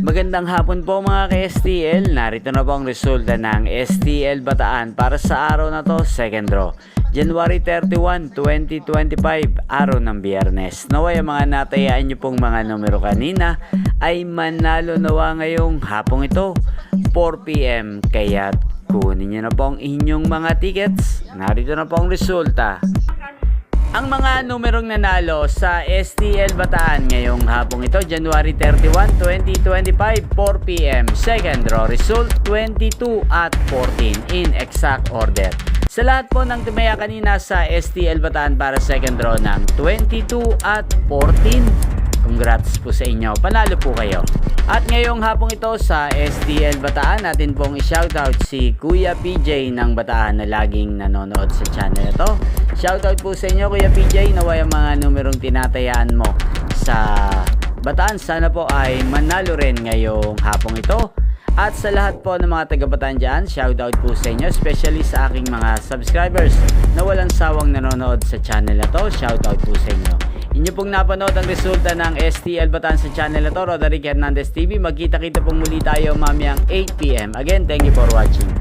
Magandang hapon po mga ka-STL. Narito na po ang resulta ng STL Bataan para sa araw na to, second draw. January 31, 2025, araw ng Biyernes. Naway ang mga natayaan nyo pong mga numero kanina ay manalo nawa ngayong hapong ito, 4 PM. Kaya kunin nyo na po ang inyong mga tickets. Narito na po ang resulta. Ang mga numerong nanalo sa STL Bataan ngayong hapong ito, January 31, 2025, 4 PM. Second draw result, 22 at 14 in exact order. Sa lahat po ng tumaya kanina sa STL Bataan para second draw ng 22 at 14, congrats po sa inyo. Panalo po kayo. At ngayong hapong ito sa STL Bataan, natin pong i-shoutout si Kuya PJ ng Bataan na laging nanonood sa channel na to. Shoutout po sa inyo Kuya PJ, naway ang mga numerong tinatayaan mo sa Bataan sana po ay manalo rin ngayong hapong ito. At sa lahat po ng mga taga-Bataan dyan, shoutout po sa inyo, especially sa aking mga subscribers na walang sawang nanonood sa channel na to. Shoutout po sa inyo. Inyo pong napanood ang resulta ng STL Bataan sa channel na to, Roderick Hernandez TV. Magkita-kita pong muli tayo mamayang 8 PM. Again, thank you for watching.